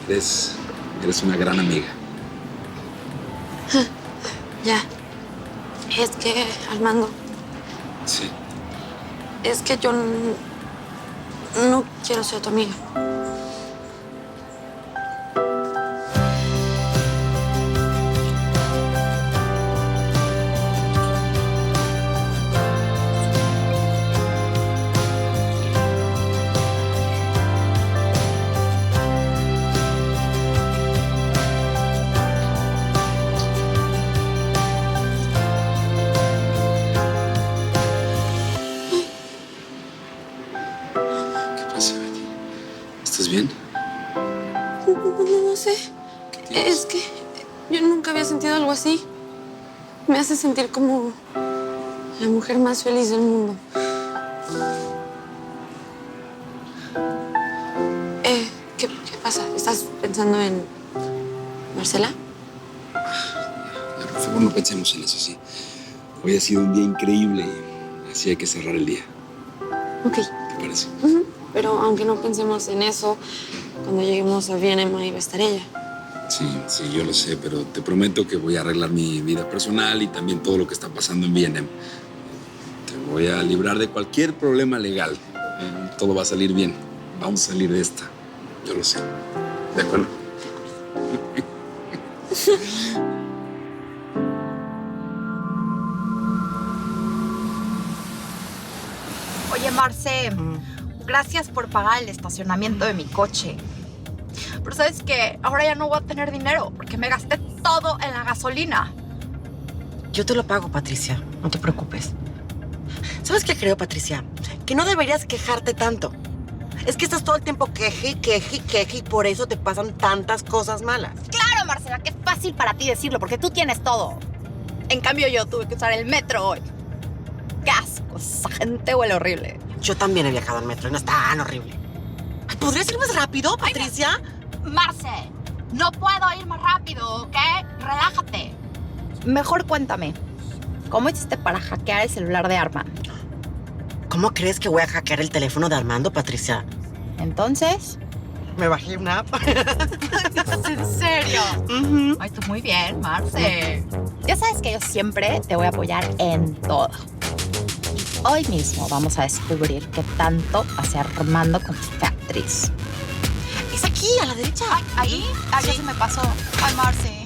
Eres una gran amiga. Ya. Es que, Armando, Sí. es que yo no quiero ser tu amiga. ¿Qué pasa, Betty? ¿Estás bien? No sé. Es que yo nunca había sentido algo así. Me hace sentir como la mujer más feliz del mundo. ¿Qué pasa? ¿Estás pensando en Marcela? Por favor, no pensemos en eso, sí. Hoy ha sido un día increíble y así hay que cerrar el día. Ok. ¿Te parece? Pero aunque no pensemos en eso, cuando lleguemos a Vienna ahí va a estar ella. Sí, yo lo sé, pero te prometo que voy a arreglar mi vida personal y también todo lo que está pasando en Vienna. Te voy a librar de cualquier problema legal. Todo va a salir bien. Vamos a salir de esta. Yo lo sé. ¿De acuerdo? Oye, Marce, gracias por pagar el estacionamiento de mi coche. Pero ¿sabes qué? Ahora ya no voy a tener dinero porque me gasté todo en la gasolina. Yo te lo pago, Patricia. No te preocupes. ¿Sabes qué creo, Patricia? Que no deberías quejarte tanto. Es que estás todo el tiempo queje y por eso te pasan tantas cosas malas. Claro, Marcela, qué fácil para ti decirlo porque tú tienes todo. En cambio, yo tuve que usar el metro hoy. ¡Qué asco! Esa gente huele horrible. Yo también he viajado en metro y no es tan horrible. Ay, ¿podrías ir más rápido, Patricia? Marce, no puedo ir más rápido, ¿ok? Relájate. Mejor cuéntame, ¿cómo hiciste para hackear el celular de Armando? ¿Cómo crees que voy a hackear el teléfono de Armando, Patricia? Entonces, Me bajé una app. ¿en serio? Ay, tú muy bien, Marce. Ya sabes que yo siempre te voy a apoyar en todo. Hoy mismo vamos a descubrir qué tanto hace Armando con esta actriz. Es aquí, a la derecha. Ay, ahí, ahí ya se me pasó. Ay, Marce.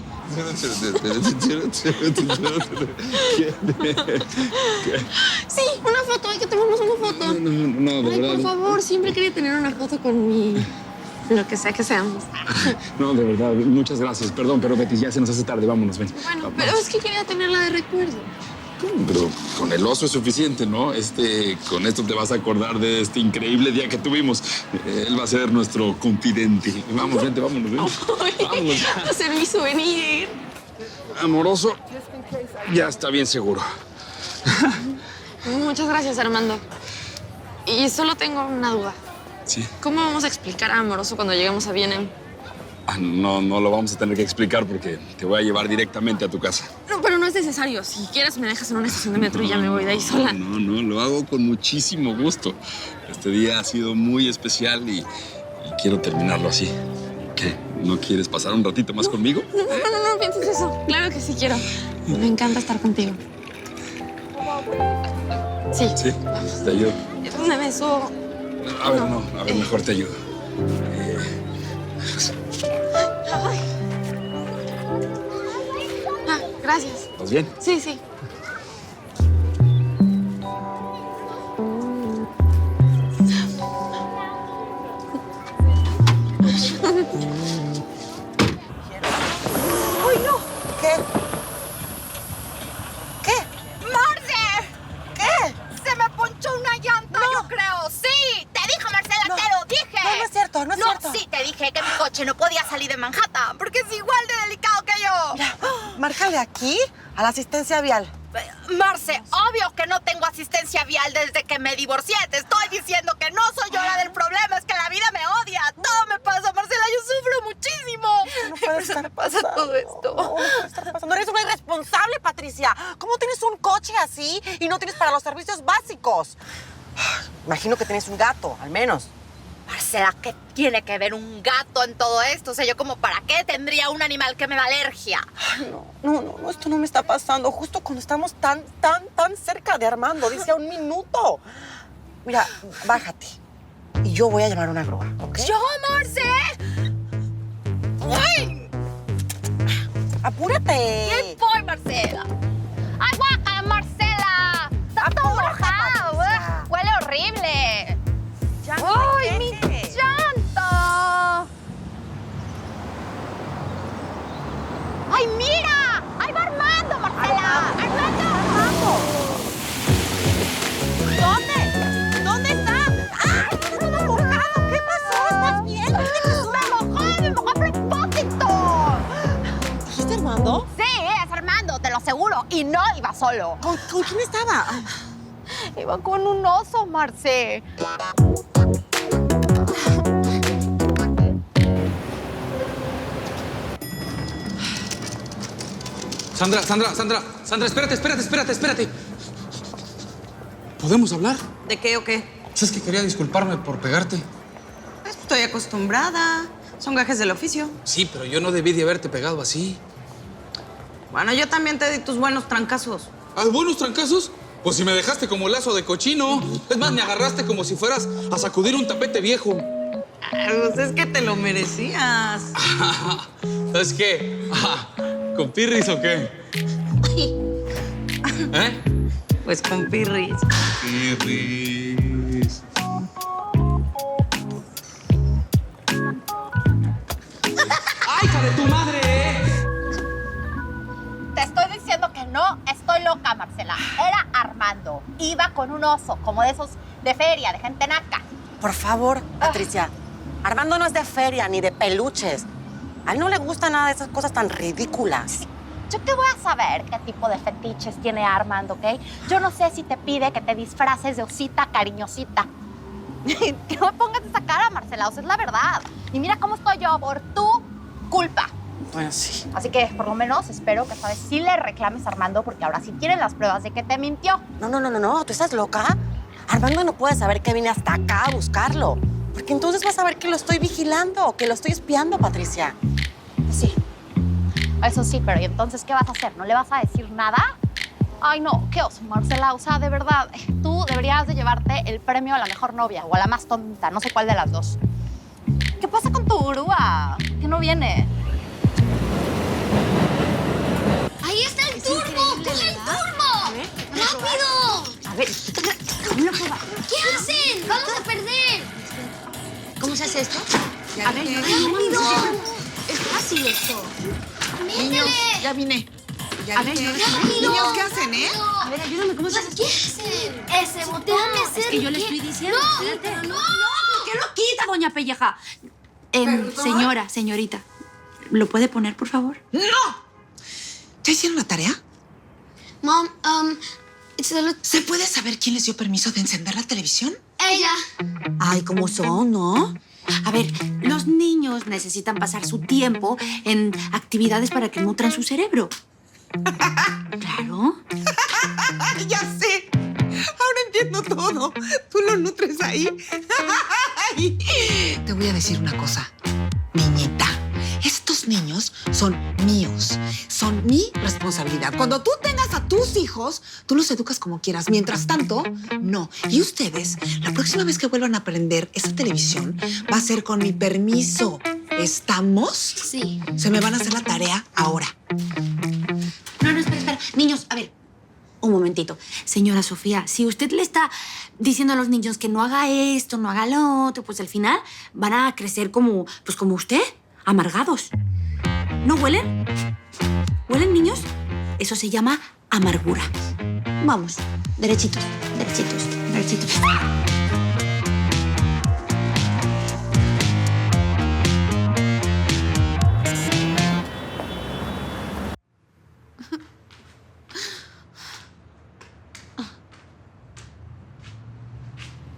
Sí, una foto. Hay que tomarnos una foto. No, de Ay, verdad. por favor, siempre quería tener una foto con lo que sea que seamos. No, de verdad, muchas gracias. Perdón, pero Betty, ya se nos hace tarde. Vámonos, ven. Bueno, Vamos. pero es que quería tenerla de recuerdo. Pero con el oso es suficiente, ¿no? Con esto te vas a acordar de este increíble día que tuvimos. Él va a ser nuestro confidente. Vamos, vente, vámonos, ven. Vámonos. Va a ser mi souvenir. Amoroso, ya está bien seguro. Muchas gracias, Armando. Y solo tengo una duda. Sí. ¿Cómo vamos a explicar a Amoroso cuando lleguemos a Vienna? No lo vamos a tener que explicar porque te voy a llevar directamente a tu casa. No, pero no es necesario. Si quieres, me dejas en una estación de metro y ya me voy de ahí sola. No, lo hago con muchísimo gusto. Este día ha sido muy especial y quiero terminarlo así. ¿Qué? ¿No quieres pasar un ratito más conmigo? No pienses eso. Claro que sí quiero. Me encanta estar contigo. Sí. Sí, te ayudo. Me beso. A ver, mejor te ayudo. Ay. Gracias. ¿Estás bien? Sí, sí. ¡Ay, no! ¿Qué? ¿Qué? ¡Marce! ¿Qué? ¡Se me ponchó una llanta, yo creo! ¡Sí! ¡Te dije, Marcela, No. te lo dije! No es cierto, no es cierto. Sí, te dije que mi coche no podía salir de Manhattan porque es igual de delicado que yo. Mira, márcale aquí a la asistencia vial. Marce, obvio que no tengo asistencia vial desde que me divorcié. Te estoy diciendo que no soy yo la del problema, es que la vida me odia. Todo me pasa, Marcela, yo sufro muchísimo. No puede estar pasa pasando. todo esto. No puede estar pasando. Eres una irresponsable, Patricia. ¿Cómo tienes un coche así y no tienes para los servicios básicos? Imagino que tienes un gato, al menos. Marce, Marcela, ¿qué tiene que ver un gato en todo esto? O sea, yo como, ¿para qué tendría un animal que me da alergia? Ay, no, esto no me está pasando. Justo cuando estamos tan cerca de Armando. Dice a un minuto. Mira, bájate. Y yo voy a llamar a una grúa, ¿ok? ¡Yo, Marce! ¡Ay! ¡Apúrate! ¿Quién fue, Marcela? ¡Ay, guácala, Marcela! ¡Está todo mojado! ¡Huele horrible! ¡Ay, mi llanta! ¡Ay, mira! ¡Ahí va Armando, Marcela! ¡Armando! ¿Dónde? ¿Dónde está? ¡Ay, todo mojado! ¿Qué pasó? ¿Estás bien? Me mojó a propósito. ¿Dijiste Armando? Sí, es Armando, te lo aseguro. Y no iba solo. ¿Con quién estaba? Ay, Iba con un oso, Marce. Sandra, espérate. ¿Podemos hablar? ¿De qué o qué? Es que quería disculparme por pegarte. Pues estoy acostumbrada. Son gajes del oficio. Sí, pero yo no debí de haberte pegado así. Bueno, yo también te di tus buenos trancazos. ¿Ah, buenos trancazos? Pues si me dejaste como lazo de cochino. Es más, me agarraste como si fueras a sacudir un tapete viejo. Pues es que te lo merecías. ¿Sabes qué? ¿Con pirris o qué? ¿Eh? Pues con pirris. Pirris. ¡Ay, hija de tu madre! Te estoy diciendo que no estoy loca, Marcela. Era Armando. Iba con un oso, como de esos de feria, de gente naca. por favor, Patricia. Armando no es de feria ni de peluches. A él no le gusta nada de esas cosas tan ridículas. Yo qué voy a saber qué tipo de fetiches tiene Armando, ¿ok? Yo no sé si te pide que te disfraces de osita cariñosita. Que no me pongas esa cara, Marcela, o sea, es la verdad. Y mira cómo estoy yo por tu culpa. Bueno, sí. Así que, por lo menos, espero que esta vez sí le reclames a Armando, porque ahora sí tienen las pruebas de que te mintió. No. ¿Tú estás loca? Armando no puede saber que vine hasta acá a buscarlo. Porque entonces va a saber que lo estoy vigilando, que lo estoy espiando, Patricia. Sí. Eso sí, pero ¿y entonces qué vas a hacer? ¿No le vas a decir nada? Ay, no, qué oso, Marcela. O sea, de verdad, tú deberías de llevarte el premio a la mejor novia o a la más tonta, no sé cuál de las dos. ¿Qué pasa con tu grúa? ¿Que no viene? ¡Ahí está el turbo! ¡Coge el turbo! ¡Rápido! A ver, ¿Qué hacen? ¡Vamos a perder! ¿Cómo se hace esto? A ver, rápido. Es fácil esto. Niños, ya vine. A ver, ¡Rápido! Niños, ¿qué hacen, eh? a ver, ayúdame, ¿cómo se hace ¿Qué esto? hacen? Ese botón. Déjame hacer. Es que yo le estoy diciendo, No, espérate. no. ¿Por qué lo quita, doña Pelleja? Señorita, ¿lo puede poner, por favor? ¡No! ¿Ya hicieron la tarea? Mom, solo ¿Se puede saber quién les dio permiso de encender la televisión? ella. Ay, ¿cómo son, no? A ver, los niños necesitan pasar su tiempo en actividades para que nutran su cerebro. Claro. ¡Ya sé! Ahora entiendo todo. Tú lo nutres ahí. Te voy a decir una cosa, niñita. Estos niños son míos. Son mi responsabilidad. Cuando tú tengas a tus hijos, tú los educas como quieras. Mientras tanto, no. Y ustedes, la próxima vez que vuelvan a prender esa televisión, va a ser con mi permiso. ¿Estamos? Sí. Se me van a hacer la tarea ahora. No, espera. Niños, a ver, un momentito. Señora Sofía, si usted le está diciendo a los niños que no haga esto, no haga lo otro, pues al final van a crecer como usted, amargados. ¿No huelen? ¿Huelen, niños? Eso se llama amargura. Vamos, derechitos.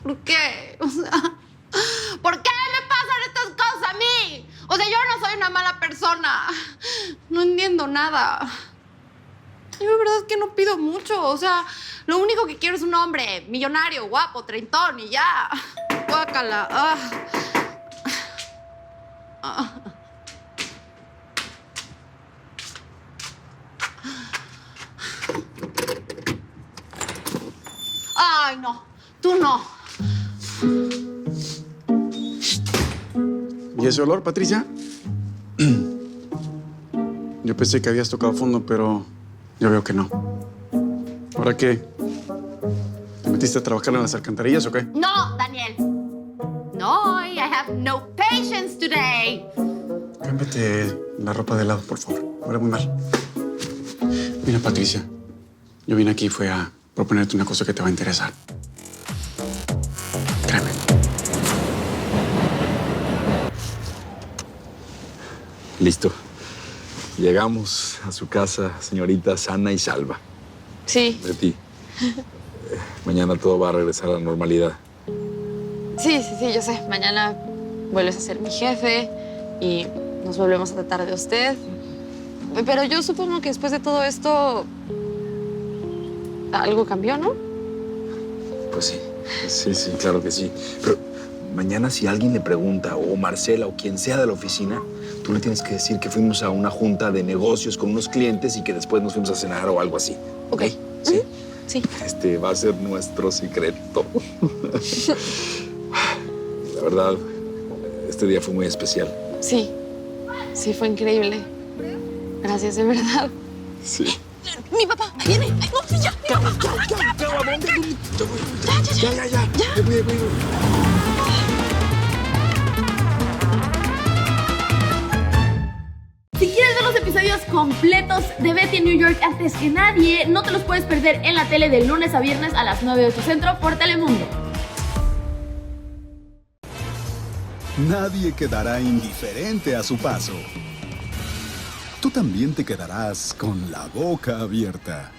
¿Por qué? O sea, ¿por qué me pasan estas cosas a mí? O sea, yo no soy una mala persona. No entiendo nada. Yo de verdad es que no pido mucho. O sea, lo único que quiero es un hombre millonario, guapo, treintón y ya. Guácala. Ay, no. Tú no. ¿Y ese olor, Patricia? Yo pensé que habías tocado fondo, pero yo veo que no. ¿Ahora qué? ¿Te metiste a trabajar en las alcantarillas o qué? No, Daniel. No, I have no patience today. Cámbiate la ropa de lado, por favor. Huele muy mal. Mira, Patricia, yo vine aquí fue a proponerte una cosa que te va a interesar. Créeme. Listo. Llegamos a su casa, señorita, sana y salva. Sí, Betty, mañana todo va a regresar a la normalidad. sí, yo sé. Mañana vuelves a ser mi jefe y nos volvemos a tratar de usted. Pero yo supongo que después de todo esto, algo cambió, ¿no? Pues sí. Sí, claro que sí. Pero mañana si alguien le pregunta, o Marcela, o quien sea de la oficina, tú le tienes que decir que fuimos a una junta de negocios con unos clientes y que después nos fuimos a cenar o algo así. Ok. ¿Sí? Sí. Este va a ser nuestro secreto. La verdad, este día fue muy especial. Sí, fue increíble. Gracias, de verdad. Sí. Mi papá, viene. Ay, no, sí, ya. Ya. Voy. Si quieres ver los episodios completos de Betty en New York antes que nadie, no te los puedes perder en la tele de lunes a viernes a las 9 de tu centro por Telemundo. Nadie quedará indiferente a su paso. Tú también te quedarás con la boca abierta.